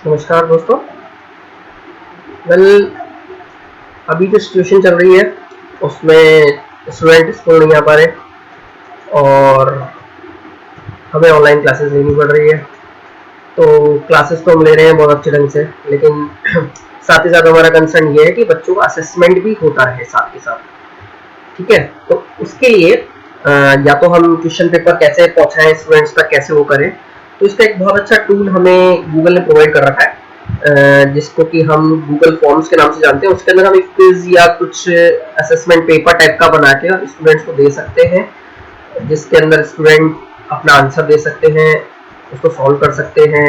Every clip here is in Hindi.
नमस्कार दोस्तों। वेल, अभी जो सिचुएशन चल रही है उसमें स्टूडेंट स्कूल नहीं आ पा रहे और हमें ऑनलाइन क्लासेस लेनी पड़ रही है। तो क्लासेस तो हम ले रहे हैं बहुत अच्छे ढंग से, लेकिन साथ ही साथ हमारा कंसर्न ये है कि बच्चों का असेसमेंट भी होता रहे साथ के साथ। ठीक है, तो उसके लिए या तो हम क्वेश्चन पेपर कैसे पहुंचाएं स्टूडेंट्स तक, कैसे वो करें। तो इसका एक बहुत अच्छा टूल हमें गूगल ने प्रोवाइड कर रखा है, जिसको कि हम गूगल फॉर्म्स के नाम से जानते हैं। उसके अंदर हम एक क्विज या कुछ असेसमेंट पेपर टाइप का बना के स्टूडेंट्स को दे सकते हैं, जिसके अंदर स्टूडेंट अपना आंसर दे सकते हैं, उसको सॉल्व कर सकते हैं।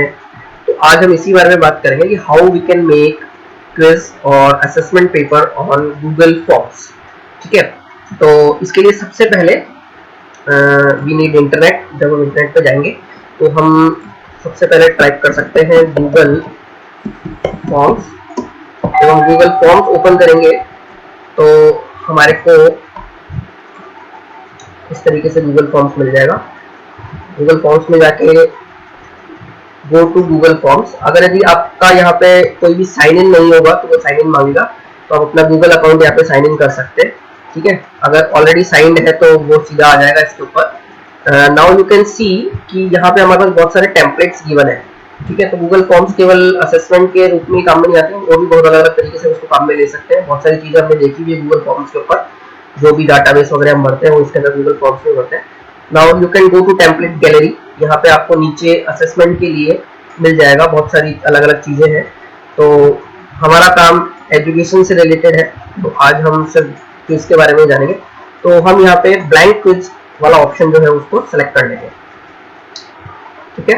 तो आज हम इसी बारे में बात करेंगे कि how we can make quiz और assessment paper on Google forms. ठीक है, तो इसके लिए सबसे पहले वी नीड इंटरनेट। जब हम इंटरनेट पे जाएंगे तो हम सबसे पहले टाइप कर सकते हैं गूगल फॉर्म्स। जब हम गूगल फॉर्म्स ओपन करेंगे तो हमारे को इस तरीके से गूगल फॉर्म्स मिल जाएगा। गूगल फॉर्म्स में जाके गो टू गूगल फॉर्म्स। अगर यदि आपका यहाँ पे कोई भी साइन इन नहीं होगा तो वो साइन इन मांगेगा, तो आप अपना गूगल अकाउंट यहाँ पे साइन इन कर सकते हैं। ठीक है, अगर ऑलरेडी साइंड है तो वो सीधा आ जाएगा इसके ऊपर। नाउ यू कैन सी कि यहाँ पे हमारे पास बहुत सारे टेम्पलेट्स गिवन है। ठीक है, तो गूगल फॉर्म्स केवल असेसमेंट के रूप में काम में नहीं आते हैं, वो भी बहुत अलग अलग तरीके से उसको काम में ले सकते हैं। बहुत सारी चीजें हमने देखी हुई है गूगल फॉर्म्स के ऊपर। जो भी डाटाबेस वगैरह हम भरते हैं वो इसके अंदर गूगल फॉर्म्स में भरते हैं। Now you can go to template gallery. यहाँ पे आपको नीचे असेसमेंट के लिए मिल जाएगा, बहुत सारी अलग अलग चीजें हैं। तो हमारा काम एजुकेशन से रिलेटेड है, तो आज हम सिर्फ क्विज के बारे में जानेंगे। तो हम यहाँ पे ब्लैंक क्विज वाला ऑप्शन जो है उसको सेलेक्ट कर लेंगे। ठीक है,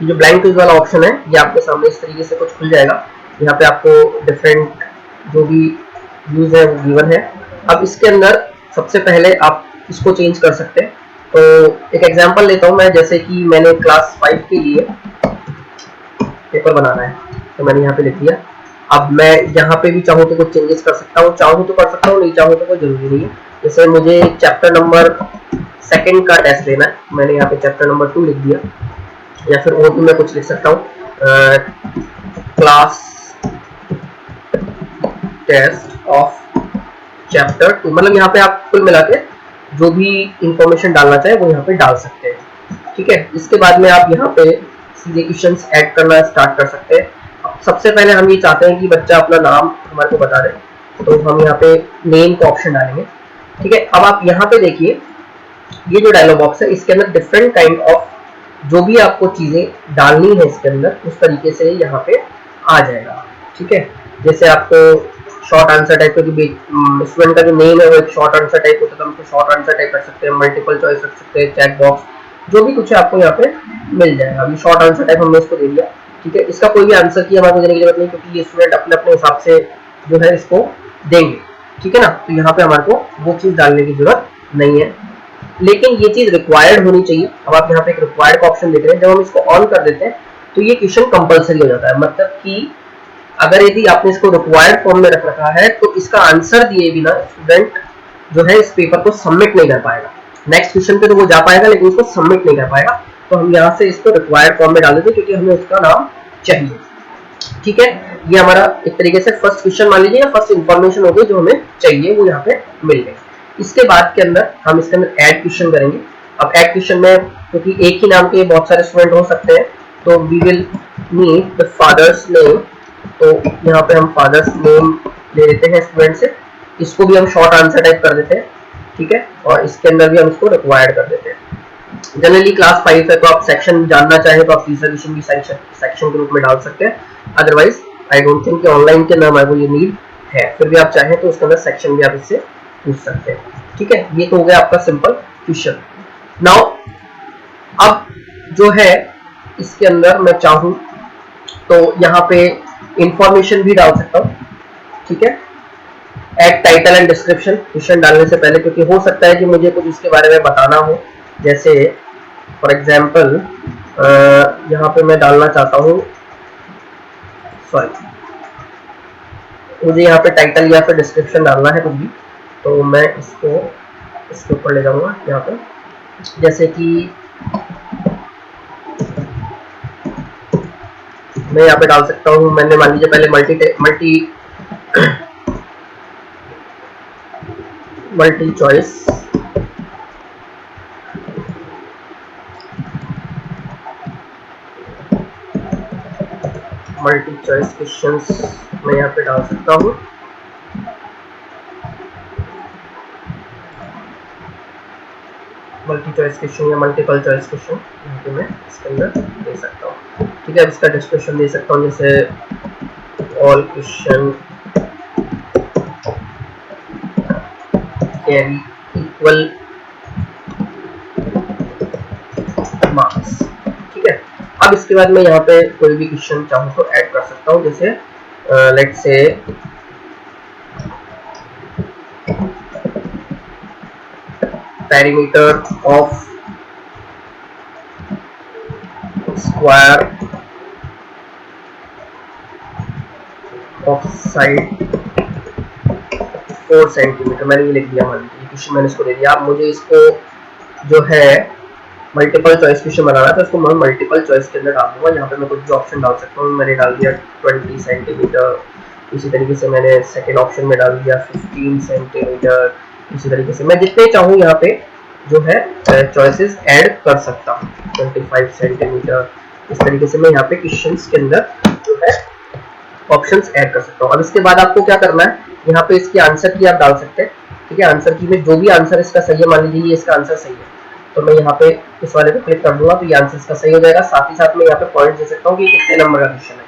जो ब्लैंक क्विज वाला ऑप्शन है ये आपके सामने इस तरीके से कुछ खुल जाएगा। यहाँ पे आपको डिफरेंट जो भी व्यूज है वो गिवन है। अब इसके अंदर सबसे पहले आप इसको चेंज कर सकते हैं। तो एक एग्जांपल लेता हूँ मैं, जैसे कि मैंने क्लास 5 के लिए पेपर बनाना है, तो मैंने यहाँ पे लिख दिया। अब मैं यहाँ पे भी चाहूँ तो कुछ चेंजेस कर सकता हूँ, चाहूँ तो कर सकता हूँ, नहीं चाहूँ तो कोई जरूरी नहीं है। जैसे मुझे चैप्टर नंबर 2 का टेस्ट लेना है, मैंने यहाँ पे चैप्टर नंबर 2 लिख दिया, या फिर O2 में कुछ लिख सकता हूँ, क्लास टेस्ट ऑफ चैप्टर 2। मतलब यहाँ पे आप कुल मिला के जो भी इंफॉर्मेशन डालना चाहे वो यहाँ पे डाल सकते हैं। ठीक है, इसके बाद में आप यहाँ पे सीधे क्वेश्चंस ऐड करना स्टार्ट कर सकते हैं। सबसे पहले हम ये चाहते हैं कि बच्चा अपना नाम हमारे को बता दे, तो हम यहाँ पे नेम का ऑप्शन डालेंगे। ठीक है, अब आप यहाँ पे देखिए ये जो डायलॉग बॉक्स है इसके अंदर डिफरेंट काइंड ऑफ जो भी आपको चीजें डालनी है इसके अंदर उस तरीके से यहाँ पे आ जाएगा। ठीक है, जैसे आपको शॉर्ट आंसर टाइप का, स्टूडेंट का जो नेम है वो एक शॉर्ट आंसर टाइप होता है, तो हम शॉर्ट आंसर टाइप कर सकते हैं, मल्टीपल चॉइस रख सकते हैं, चेक बॉक्स, जो भी कुछ है आपको यहाँ पे मिल जाएगा। अभी शॉर्ट आंसर टाइप हमने इसको दे दिया। ठीक है, इसका कोई भी आंसर की हमारे देने की जरूरत नहीं, क्योंकि ये स्टूडेंट अपने अपने हिसाब से जो है इसको देंगे। ठीक है ना, तो यहाँ पे हमारे को वो चीज डालने की जरूरत नहीं है, लेकिन ये चीज रिक्वायर्ड होनी चाहिए। अब आप यहाँ पे एक रिक्वायर्ड का ऑप्शन देख रहे हैं, जब हम इसको ऑन कर देते हैं तो ये क्वेश्चन कंपलसरी हो जाता है। मतलब कि अगर यदि आपने इसको रिक्वायर्ड फॉर्म में रख रखा है तो इसका आंसर दिए बिना स्टूडेंट जो है इस पेपर को सबमिट नहीं कर पाएगा। नेक्स्ट क्वेश्चन पे तो वो जा पाएगा लेकिन उसको सबमिट नहीं कर पाएगा। तो हम यहाँ से इसको रिक्वायर्ड फॉर्म में डाल देते हैं, क्योंकि हमें उसका नाम चाहिए। ठीक है, ये हमारा एक तरीके से फर्स्ट क्वेश्चन मान लीजिए, या फर्स्ट इंफॉर्मेशन हो गई जो हमें चाहिए वो यहाँ पे मिल गई। इसके बाद के अंदर हम इसके अंदर ऐड क्वेश्चन करेंगे। अब ऐड क्वेश्चन में क्योंकि एक ही नाम के बहुत सारे स्टूडेंट हो सकते हैं, तो we will need the father's name. तो यहाँ पे हम फादर्स नेम ले लेते हैं स्टूडेंट से, इसको भी हम शॉर्ट आंसर टाइप कर देते हैं। ठीक है, और इसके अंदर भी हम इसको रिक्वायर्ड कर देते हैं। जनरली क्लास 5 है तो आप सेक्शन जानना चाहे तो आप तीसरा क्वेश्चन भी सेक्शन के रूप में डाल सकते हैं। अदरवाइज आई डोंट थिंक कि ऑनलाइन के नाम को ये नीड है, फिर भी आप चाहें तो उसके अंदर सेक्शन भी आप इससे पूछ सकते हैं। ठीक है, ये तो हो गया आपका सिंपल क्वेश्चन। नाउ अब जो है इसके अंदर मैं चाहूं तो यहाँ पे इंफॉर्मेशन भी डाल सकता हूँ। ठीक है, add title and description question डालने से पहले, क्योंकि हो सकता है कि मुझे कुछ इसके बारे में बताना हो। जैसे फॉर एग्जाम्पल यहाँ पे मैं डालना चाहता हूँ, मुझे यहाँ पे टाइटल या फिर डिस्क्रिप्शन डालना है कुछ भी, तो मैं इसको इसके ऊपर ले जाऊंगा यहाँ पे। जैसे कि मैं यहाँ पे डाल सकता हूँ, मैंने मान लीजिए पहले मल्टी चॉइस क्वेश्चंस मैं यहाँ पे डाल सकता हूँ। मल्टी चॉइस क्वेश्चन या मल्टीपल चॉइस क्वेश्चन यहाँ पे मैं इसके अंदर दे सकता हूँ। ठीक है, अब इसका डिस्क्रिप्शन दे सकता हूँ, जैसे all question carry equal marks. ठीक है, अब इसके बाद मैं यहाँ पे कोई भी क्वेश्चन चाहूँ तो ऐड कर सकता हूँ, जैसे let's say perimeter of square of side 4 centimetre, मैंने ये लिख दिया। मान लीजिए क्वेश्चन मैंने इसको दे दिया। अब मुझे इसको जो है मल्टीपल चॉइस क्वेश्चन बनाना है, तो इसको मैं मल्टीपल चॉइस के अंदर डाल दूंगा। यहाँ पे मैं कुछ भी ऑप्शन डाल सकता हूँ, मैंने डाल दिया 20 सेंटीमीटर। इसी तरीके से मैंने सेकेंड ऑप्शन में डाल दिया 15 सेंटीमीटर। इसी तरीके से मैं जितने चाहूँ यहाँ पे जो है चॉइसेस ऐड कर सकता हूँ, 25 सेंटीमीटर। इस तरीके से मैं यहाँ पे क्वेश्चंस के अंदर जो है ऑप्शंस ऐड कर सकता हूँ। अब इसके बाद आपको क्या करना है, यहाँ पे इसकी आंसर की आप डाल सकते हैं। ठीक है, आंसर की में जो भी आंसर इसका सही है, मान लीजिए ये इसका आंसर सही है, तो मैं यहाँ पे इस वाले पे क्लिक कर दूंगा तो ये आंसर इसका सही हो जाएगा। साथ ही साथ मैं यहाँ पे पॉइंट दे सकता हूँ कि कितने नंबर का क्वेश्चन है।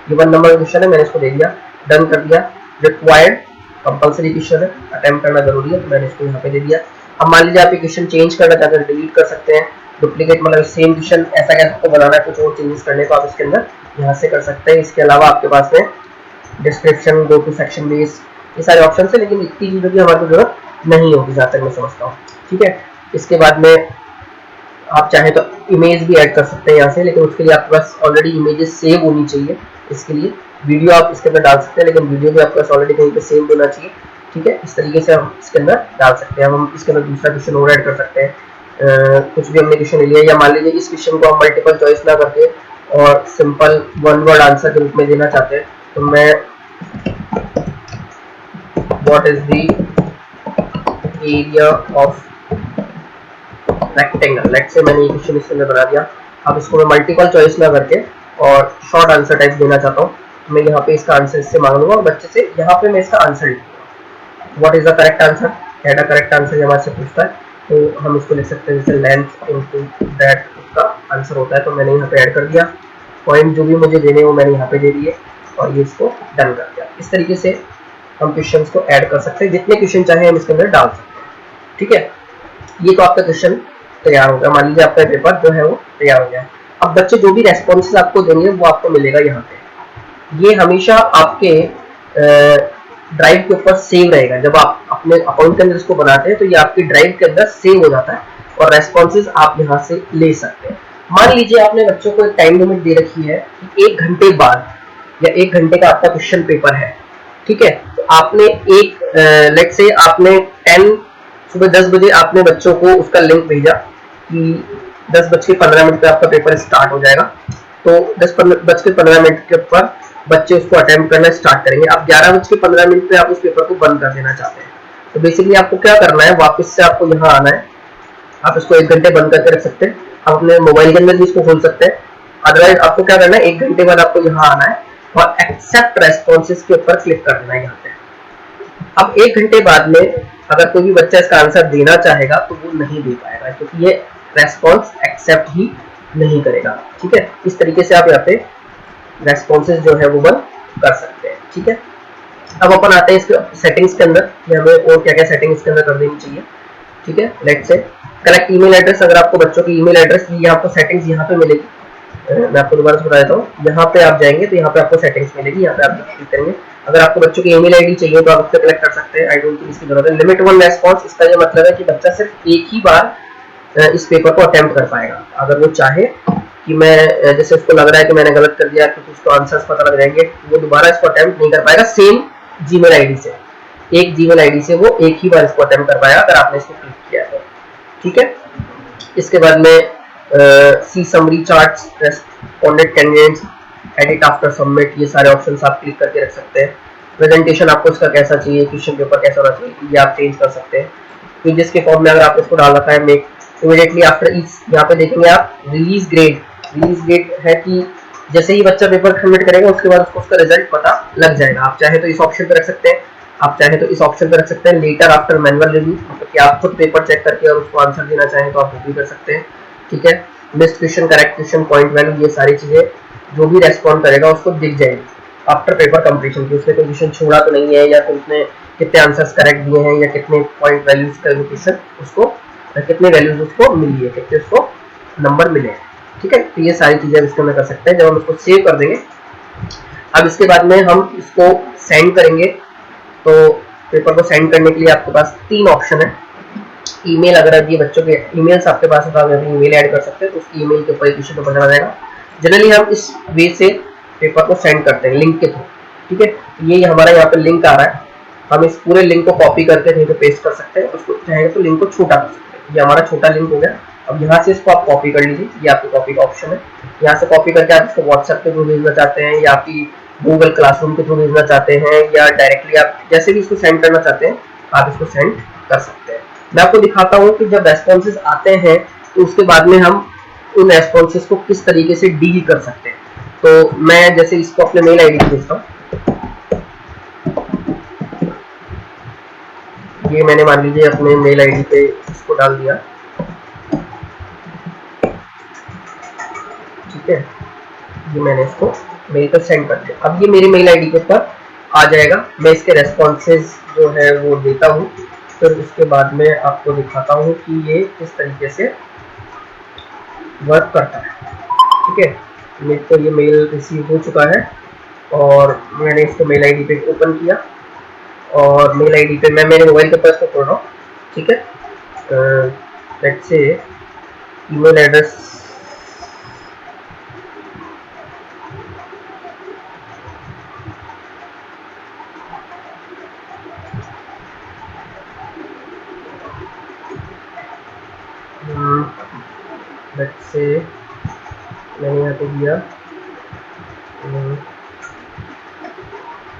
ये 1 नंबर का क्वेश्चन है, मैंने इसको दे दिया, डन कर दिया। रिक्वायर्ड कंपल्सरी क्वेश्चन है, अटेम्प्ट करना जरूरी है, तो मैंने इसको यहाँ पे दे दिया। अब मान लीजिए आप ये क्वेश्चन चेंज करना चाहते हैं, डिलीट कर सकते हैं। डुप्लीकेट मतलब सेम क्वेश्चन ऐसा कैसे आपको बनाना है, कुछ और चेंजेस करने को आप इसके अंदर यहाँ से कर सकते हैं। इसके अलावा आपके पास में description, go to section base, ये सारे ऑप्शन है, लेकिन इतनी चीजों की हमारे को जरूरत नहीं होगी जहाँ तक मैं समझता हूँ। ठीक है, इसके बाद में आप चाहे तो इमेज भी ऐड कर सकते हैं यहाँ से, लेकिन उसके लिए आपके पास ऑलरेडी इमेजेस सेव होनी चाहिए। इसके लिए वीडियो आप इसके अंदर डाल सकते हैं, लेकिन वीडियो भी आपके पास ऑलरेडी कहीं पे सेव होना चाहिए। ठीक है, इस तरीके से हम इसके अंदर डाल सकते हैं। हम इसके अंदर दूसरा क्वेश्चन और ऐड कर सकते हैं। कुछ भी हमने क्वेश्चन लिया, या मान लीजिए इस क्वेश्चन को हम मल्टीपल चॉइस ना करके और सिंपल 1 वर्ड आंसर के रूप में देना चाहते हैं, तो मैं what is the area of rectangle, let's say मैंने ये क्वेश्चन इसके अंदर बना दिया। अब इसको मैं मल्टीपल चॉइस ना करके और शॉर्ट आंसर टाइप देना चाहता हूँ, मैं यहाँ पे इसका आंसर इससे मांग लूंगा और बच्चे से यहाँ पे मैं इसका आंसर लिखूंगा। What is the correct answer, क्या करेक्ट आंसर हमारे से पूछता है, तो हम इसको लिख सकते हैं जैसे लेंथ इनटू दैट उसका आंसर होता है। तो मैंने यहाँ पे ऐड कर दिया, पॉइंट जो भी मुझे देने वो मैंने यहाँ पे दे दिए और ये इसको डन कर दिया। इस तरीके से हम क्वेश्चन को ऐड कर सकते हैं, जितने क्वेश्चन चाहे हम इसके अंदर डाल सकते हैं। ठीक है, ये तो आपका क्वेश्चन तैयार हो गया। मान लीजिए आपका पेपर जो है वो तैयार हो गया। अब बच्चे जो भी रेस्पॉन्सेज आपको देंगे वो आपको मिलेगा यहाँ पे। ये हमेशा आपके ड्राइव के ऊपर सेव रहेगा। जब आप अपने अकाउंट के अंदर इसको बनाते हैं तो ये आपकी ड्राइव के अंदर सेव हो जाता है और रेस्पॉन्सेज आप यहाँ से ले सकते हैं। मान लीजिए आपने बच्चों को एक टाइम लिमिट दे रखी है कि 1 घंटे बाद या 1 घंटे का आपका क्वेश्चन पेपर है। ठीक है, तो आपने लेट्स से आपने सुबह 10 बजे आपने बच्चों को उसका लिंक भेजा कि 10:15 पे आपका पेपर स्टार्ट हो जाएगा। तो 10:15 के ऊपर बच्चे उसको अटेम्प्ट करना स्टार्ट करेंगे। आप 11:15 पे आप उस पेपर को बंद कर देना चाहते हैं, तो बेसिकली आपको क्या करना है, वापस से आपको यहाँ आना है। आप इसको 1 घंटे बंद करके रख सकते हैं, आप अपने मोबाइल के अंदर भी इसको खोल सकते हैं। अदरवाइज आपको क्या करना है, 1 घंटे बाद आपको यहाँ आना है और एक्सेप्ट रेस्पॉन्सेज के ऊपर क्लिक कर देना है यहाँ पे। अब 1 घंटे बाद में अगर कोई भी बच्चा इसका आंसर देना चाहेगा तो वो नहीं दे पाएगा, क्योंकि ये रेस्पॉन्स एक्सेप्ट ही नहीं करेगा। ठीक है, इस तरीके से आप यहाँ पे रेस्पॉन्सेज जो है वो बंद कर सकते हैं। ठीक है, अब अपन आते हैं इसके सेटिंग्स के अंदर कि हमें और क्या क्या सेटिंग इसके अंदर कर देनी चाहिए। ठीक है, let's say collect email address. अगर आपको बच्चों की ईमेल एड्रेस ये आपको सेटिंग्स यहाँ पे मिलेगी। मैं आपको दोबारा बता देता हूँ, यहाँ पे आप जाएंगे तो यहाँ पे आपको सेटिंग्स मिलेगी, यहाँ पे आप क्लिक करेंगे। अगर आपको बच्चों की ईमेल आईडी चाहिए तो आप उससे कलेक्ट कर सकते हैं। आई डोंट थिंक इसकी जरूरत है। लिमिट 1 रेस्पॉन्स, इसका ये मतलब है कि बच्चा सिर्फ एक ही बार इस पेपर को अटेम्प्ट कर पाएगा। अगर वो चाहे कि मैं जैसे उसको लग रहा है कि मैंने गलत कर दिया क्योंकि उसको आंसर्स पता लग जाएंगे, वो दोबारा इसको अटेम्प्ट नहीं कर पाएगा सेम जीमेल आईडी से। एक जीमेल आईडी से वो एक ही बार इसको अटेम्प्ट कर पाएगा अगर आपने इसको क्लिक किया है। ठीक है, इसके बाद में see summary charts, respondent candidates, edit after submit, ये सारे ऑप्शन आप क्लिक करके रख सकते हैं। प्रेजेंटेशन आपको इसका कैसा चाहिए, क्वेश्चन पेपर कैसा होना चाहिए, ये आप चेंज कर सकते हैं। पेजेस के फॉर्म में अगर आपने इसको डाल रखा है मेक इमीडिएटली आफ्टर ईच, यहाँ पे देखेंगे आप रिलीज ग्रेड। रिलीज ग्रेड है कि जैसे ही बच्चा पेपर सबमिट करेगा उसके बाद उसको उसका रिजल्ट पता लग जाएगा। आप चाहे तो इस ऑप्शन पे रख सकते हैं, आप चाहे तो इस ऑप्शन पे रख सकते हैं लेटर आफ्टर मैनुअल रिव्यू, मतलब कि आप खुद पेपर चेक करके और उसको आंसर देना चाहें तो आप वो भी कर सकते हैं। ठीक है, missed question, correct question, point value, ये सारी चीजें जो भी रेस्पॉन्ड करेगा उसको दिख जाएगी आफ्टर पेपर कंप्लीशन की उसने कोई क्वेश्चन छोड़ा तो नहीं है, या फिर उसने कितने आंसर्स करेक्ट दिए हैं, या कितने पॉइंट वैल्यूज का क्वेश्चन उसको, कितने वैल्यूज उसको मिली है, कितने उसको नंबर मिले हैं। ठीक है, तो ये सारी चीजें इसको में कर सकते हैं। जब हम इसको सेव कर देंगे, अब इसके बाद में हम इसको सेंड करेंगे। तो पेपर को सेंड करने के लिए आपके पास 3 ऑप्शन है। ईमेल, अगर ये बच्चों के ईमेल्स आपके पास है तो आप ईमेल ऐड कर सकते हैं, तो उस ईमेल के ऊपर क्वेश्चन पेपर चला जाएगा। जनरली हम इस वे से पेपर को सेंड करते हैं लिंक के थ्रू। ठीक है, ये हमारा यहाँ पे लिंक आ रहा है, हम इस पूरे लिंक को कॉपी करके कहीं पे पेस्ट कर सकते हैं, उसको चाहे तो लिंक को छोटा कर सकते हैं। ये हमारा छोटा लिंक हो गया। अब यहाँ से इसको आप कॉपी कर लीजिए, ये आपकी कॉपी का ऑप्शन है। यहाँ से कॉपी करके आप इसको व्हाट्सएप के थ्रू भेजना चाहते हैं, या आपकी गूगल क्लासरूम के थ्रू भेजना चाहते हैं, या डायरेक्टली आप जैसे भी इसको सेंड करना चाहते हैं आप इसको सेंड कर सकते हैं। मैं आपको दिखाता हूँ कि जब रेस्पॉन्सेज आते हैं तो उसके बाद में हम उन रेस्पॉन्सेज को किस तरीके से डील कर सकते हैं। तो मैं जैसे इसको अपने मेल आईडी पे भेजता हूँ, ये मैंने मान लीजिए अपने मेल आईडी पे इसको डाल दिया। ठीक है, ये मैंने इसको मेल पर सेंड कर दिया। अब ये मेरे मेल आईडी के ऊपर आ जाएगा। मैं इसके रेस्पॉन्सेज जो है वो देता हूँ, फिर उसके बाद में आपको दिखाता हूँ कि ये किस तरीके से वर्क करता है। ठीक है, मेरे को ये मेल रिसीव हो चुका है और मैंने इसको मेल आईडी पे ओपन किया, और मेल आईडी पे मैं मेरे मोबाइल के ऊपर इसको खोल रहा हूँ। ठीक है, let's say email address, let's say मैंने यहाँ पे दिया।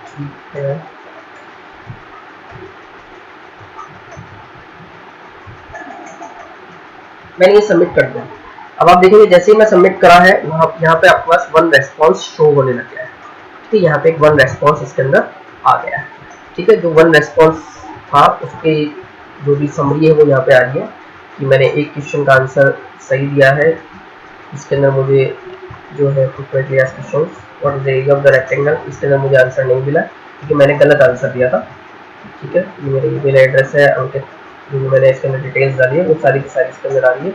ठीक है, मैंने ये सबमिट कर दिया। अब आप देखेंगे जैसे ही मैं सबमिट करा है यहाँ पे आपके पास 1 रेस्पॉन्स शो होने लग गया है। ठीक है, यहाँ पे एक 1 रेस्पॉन्स इसके अंदर आ गया है। ठीक है, जो 1 रेस्पॉन्स था उसके जो भी समरी है वो यहाँ पे आ रही है कि मैंने एक क्वेश्चन का आंसर सही दिया है। इसके अंदर मुझे जो है frequently asked questions what is the area of the rectangle, इसके अंदर मुझे आंसर नहीं मिला क्योंकि मैंने गलत आंसर दिया था। ठीक है, ये मेरा ईमेल एड्रेस है अंकित, जो मैंने इसके अंदर डिटेल्स डाली है वो सारी की सारी इसके अंदर आ रही है।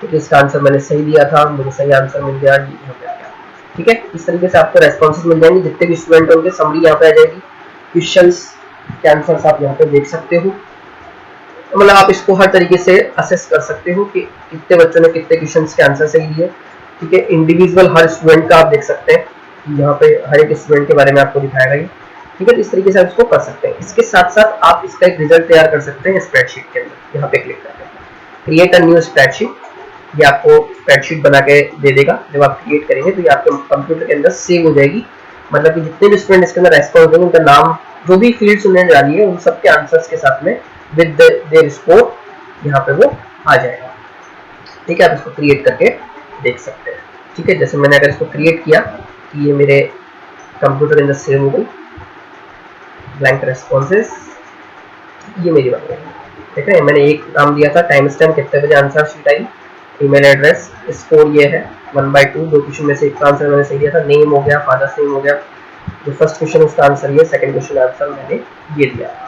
ठीक है, इसका आंसर मैंने सही दिया था, मुझे सही आंसर मिल गया, यहाँ पे आ गया। ठीक है, इस तरीके से आपको रेस्पॉन्सेज मिल जाएंगे, जितने भी स्टूडेंट होंगे समरी यहाँ पे आ जाएगी, क्वेश्चंस के आंसर्स आप यहाँ पे देख सकते हो। मतलब आप इसको हर तरीके से असेस कर सकते हो कि कितने बच्चों ने कितने क्वेश्चंस के आंसर सही दिए। ठीक है, इंडिविजुअल हर स्टूडेंट का आप देख सकते हैं, यहाँ पे हर एक स्टूडेंट के बारे में आपको दिखाएगा ये। ठीक है, तो इस तरीके से आप इसको कर सकते हैं। इसके साथ साथ आप इसका एक रिजल्ट तैयार कर सकते हैं स्प्रेडशीट के अंदर। यहाँ पे क्लिक करके क्रिएट अ न्यू स्प्रेडशीट, ये आपको स्प्रेडशीट बना के दे देगा। जब आप क्रिएट करेंगे तो ये आपके कंप्यूटर के अंदर सेव हो जाएगी। मतलब कि जितने भी स्टूडेंट इसके अंदर रेस्पॉन्स देंगे उनका नाम, जो भी फील्ड्स उन्हें डाली है उन सबके आंसर्स के साथ में विद देयर स्कोर यहाँ पे वो आ जाएगा। ठीक है, आप इसको क्रिएट करके देख सकते हैं। ठीक है, जैसे मैंने अगर इसको क्रिएट किया कि ये मेरे कंप्यूटर के अंदर सेव हो गई ब्लैंक रेस्पॉन्सेस, ये मेरी बन गई। ठीक है, मैंने एक नाम दिया था, टाइम स्टैम्प, कितने बजे आंसर शीट आई, ईमेल एड्रेस, स्कोर ये है 1/2, 2 क्वेश्चन में से एक का आंसर मैंने सही दिया था, नेम हो गया, फादर्स नेम हो गया, जो फर्स्ट क्वेश्चन उसका आंसर ये, सेकंड क्वेश्चन आंसर मैंने ये दिया।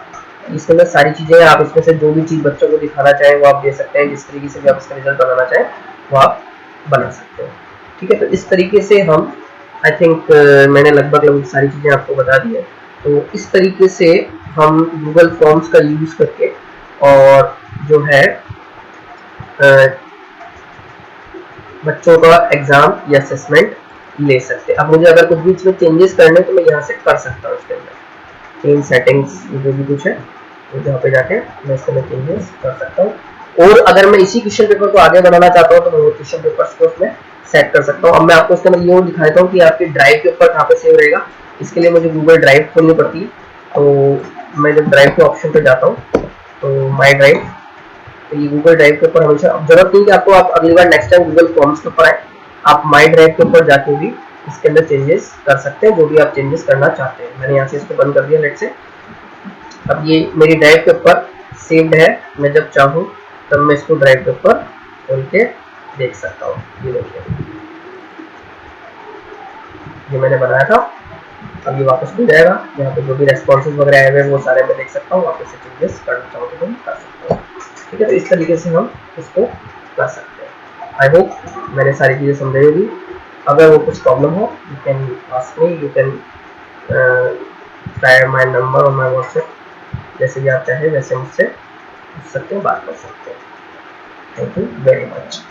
इसके अंदर सारी चीजें आप इसमें से जो भी चीज बच्चों को दिखाना चाहें वो आप दे सकते हैं, जिस तरीके से भी आप इसका रिजल्ट बनाना चाहें वो आप बना सकते हैं। ठीक है, तो इस तरीके से हम आई थिंक मैंने लगभग सारी चीजें आपको बता दी है। तो इस तरीके से हम गूगल फॉर्म्स का यूज करके और जो है बच्चों का एग्जाम या असेसमेंट ले सकते हैं। अब मुझे अगर कुछ भी इसमें चेंजेस करने तो मैं यहाँ से कर सकता हूँ। इसके अंदर चेंज सेटिंग्स जो भी कुछ है तो यहाँ पे जाके मैं इसके अंदर चेंजेस कर सकता हूँ। और अगर मैं इसी क्वेश्चन पेपर को आगे बनाना चाहता हूँ तो मैं वो क्वेश्चन पेपर्स को उसमें सेट कर सकता हूँ। अब मैं आपको इसके अंदर ये दिखा देता हूँ कि आपके ड्राइव के ऊपर कहाँ पे सेव रहेगा। इसके लिए मुझे गूगल ड्राइव खोलनी पड़ती है। तो मैं जब ड्राइव के ऑप्शन पे जाता हूँ तो माई ड्राइव, तो ये गूगल ड्राइव के ऊपर हमेशा जरूरत नहीं कि आपको आप अगली बार नेक्स्ट टाइम गूगल फॉर्म्स के ऊपर आए, आप माई ड्राइव के ऊपर जाके भी इसके अंदर चेंजेस कर सकते हैं, जो भी आप चेंजेस करना चाहते हैं। मैंने यहाँ से इसको बंद कर दिया लेट से। अब ये मेरी ड्राइव के ऊपर सेव्ड है, मैं जब चाहूँ तब मैं इसको ड्राइव के ऊपर खोल के देख सकता हूँ। ये देखिए, ये मैंने बनाया था, अब ये वापस मिल जाएगा। यहाँ पे जो भी रेस्पॉन्सेज वगैरह आए हुए हैं वो सारे मैं देख सकता हूँ, वापस से चेंजेस करना चाहूँ तो कर सकता हूँ। ठीक है, तो इस तरीके से हम इसको कर सकते हैं। आई होप मैंने सारी चीज़ें समझाई होगी। अगर वो कुछ प्रॉब्लम हो you can ask me, you can try my number और माई व्हाट्सएप, जैसे भी आप चाहें वैसे मुझसे पूछ सकते हैं, बात कर सकते हैं। Thank you very much.